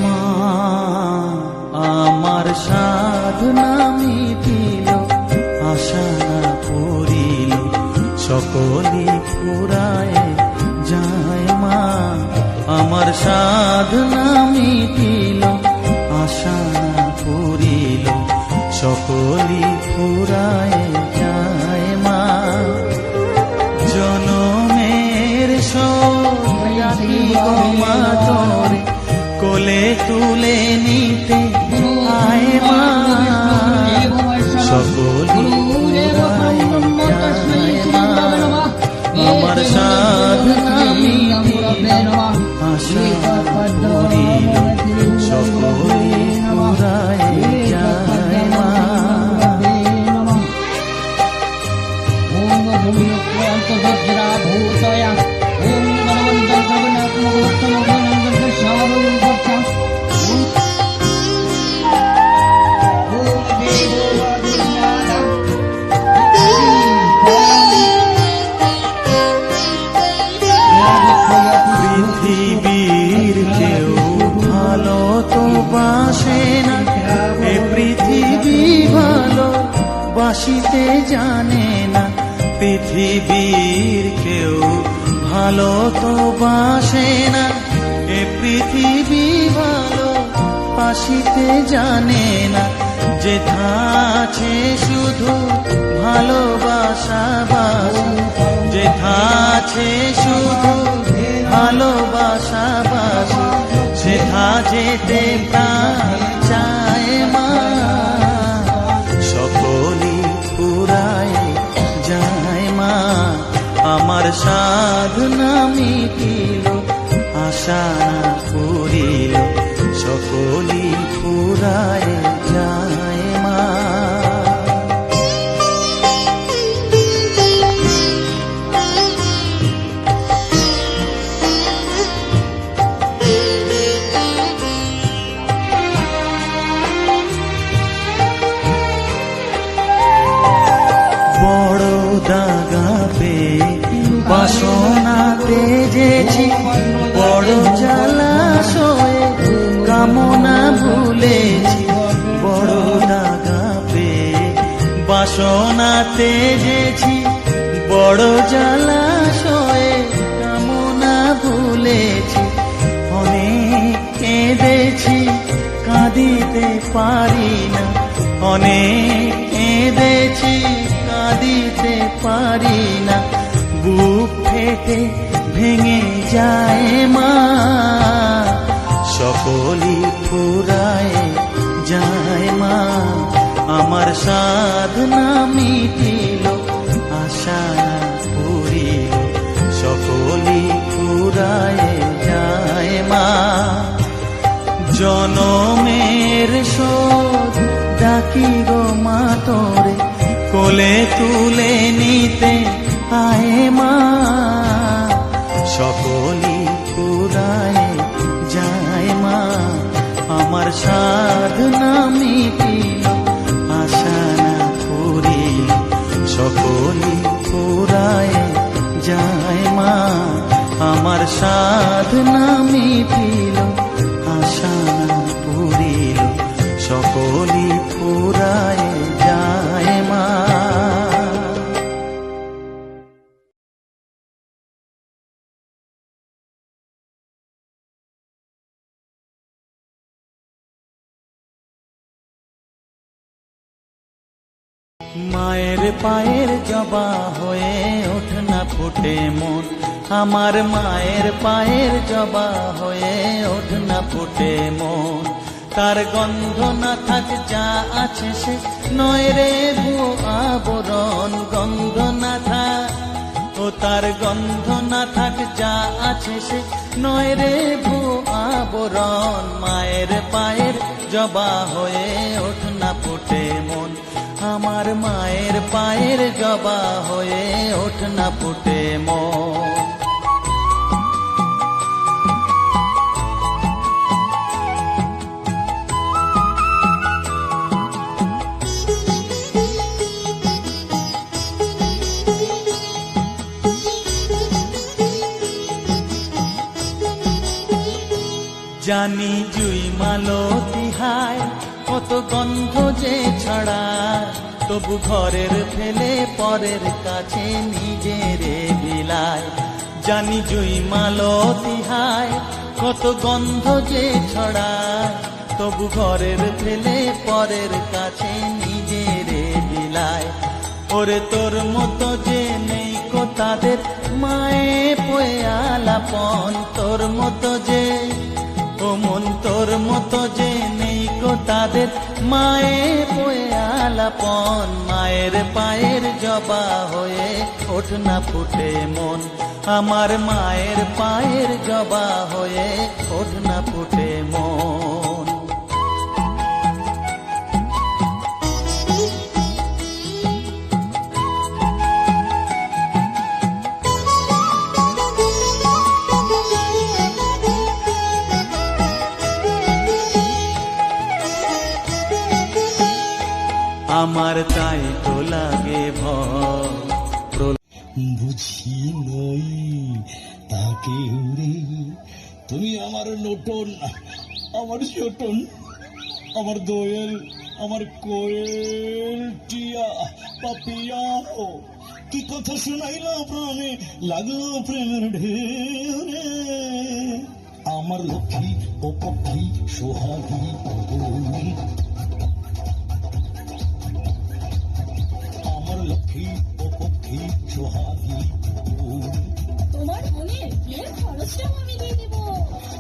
মা আমার সাধনা মিটিল, আশা না পড়িল, সকলে ফুরায় যায় মা। আমার সাধনা মিটিল, আশা না পড়িল, সকলে ফুরায় যায় মা। জনমের সৌরাকি মা তোরে কোলে তুলে নিতে আয় মা, সকলে ফুরায় যায় মা। আমার সাধনা মিটিল, আশা পড়িল, সকলে ফুরায় যায় মা। পৃথিবীর কেউ ভালো তো বাসে না, এ পৃথিবী ভালো বাসিতে জানে না। পৃথিবীর কেউ ভালো তো বাসে না, এ পৃথিবী ভালো বাসিতে জানে না। যেথা আছে শুধু ভালোবাসা বাসি, যেথা আছে শুধু ভালোবাসা বাসি, সেথা যেতে প্রাণ চায় মা। সকলে ফুরায় যায় মা। আমার সাধনা মিটিল, আশা না পড়িল, সকলে ফুরায় যায় মা। বড় দাগা পেয়ে বাসনা তেজেছি, বড় জলাশয়ে কামনা ভুলেছি। বড় দাগা পেয়ে বাসনা তেজেছি, বড় জলাশয়ে কামনা ভুলেছি। অনেক কেঁদেছি কাঁদিতে পারি না, অনেক কেঁদেছি কাঁদিতে পারি না। বুক ফেটে ভেঙে যায় মা, সকলে ফুরায় যায় মা। আমার সাধনা মিটিল, আশা না পড়িল, সকলে ফুরায় যায় মা। জনমের শোধ ডাকি গো মা তোরে কোলে তুলে নিতে আয় মা। সকলে ফুরায় যায় মা। আমার সাধনা মিটিল, আশা না পড়িল, সকলে ফুরায় যায় মা। আমার সাধনা মিটিল, আশা না পড়িল, সকলে ফুরায় যায় মা। মায়ের পায়ের জবা হয়ে ওঠ না ফুটে মন, আমার মায়ের পায়ের জবা হয়ে ওঠ না ফুটে মন। তার গন্ধ না থাক যা আছে সে নয় রে ভুয়ো আবরণ, গন্ধ না থাক ও তার গন্ধ না থাক যা আছে সে নয় রে ভুয়ো আবরণ। মায়ের পায়ের জবা হয়ে ওঠ না ফুটে মন, আমার মায়ের পায়ের জবা হয়ে ওঠ না ফুটে মন। জানি জুই মালতী হায় কত গন্ধ যে ছড়ায়, তবু ঘরের ফেলে পরের কাছে নিজেরে বিলায়। জানি জুই মালতী হায় কত গন্ধ যে ছড়ায়, তবু ঘরের ফেলে পরের কাছে নিজেরে বিলায়। ওরে তোর মতো যে নেই কো তাদের মায়ে পয়ে আলাপন, তোর মতো যে ও মন তোর মতো যে নেই কো তাদের মায়ে পয়ে আলাপন। মায়ের পায়ের জবা হয়ে ওঠ না ফুটে মন, আমার মায়ের পায়ের জবা হয়ে ওঠ না ফুটে মন। আমার তাই তো লাগে ভয়, বুঝি নই তাকে উড়ে তুমি আমার নটন, আমার ছোটন, আমার দোয়েল, আমার কোয়েল টিয়া পাপিয়া। কি কথা শোনাইলা প্রাণে লাগলো প্রেমের ঢেউ রে। আমার লক্ষ্মী ও পক্ষী সোহাগী বউনি, আমার লক্ষ্মী ও পক্ষী সোহাগী বউনি। তোমার বোনের বিয়ের খরচটাও আমি দিয়ে দেবো।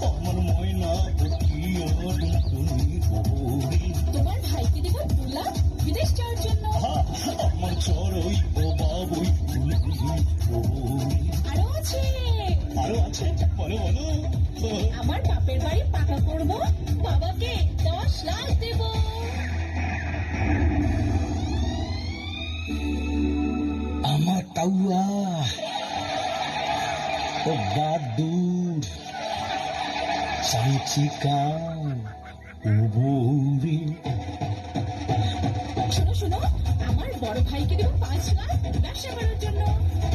আমার ময়না পক্ষী আমার টুনটুনি বউনি। তোমার ভাইকে দেবো 2 লাখ বিদেশ যাওয়ার জন্য। আমার চড়ই ও বাবুই টুনটুনি বউনি। আরো আছে, আরো আছে, বলো বলো। আমার বাপের বাড়ি পাকা করবো, বাবাকে 10 লাখ দেবো। আমার টাউয়া ও বাদুর চামচিকা ও বৌরি। শোনো শোনো, আমার বড় ভাইকে দেবো 5 লাখ ব্যবসা করার জন্য।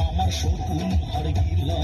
আমার শকুন হার গিলা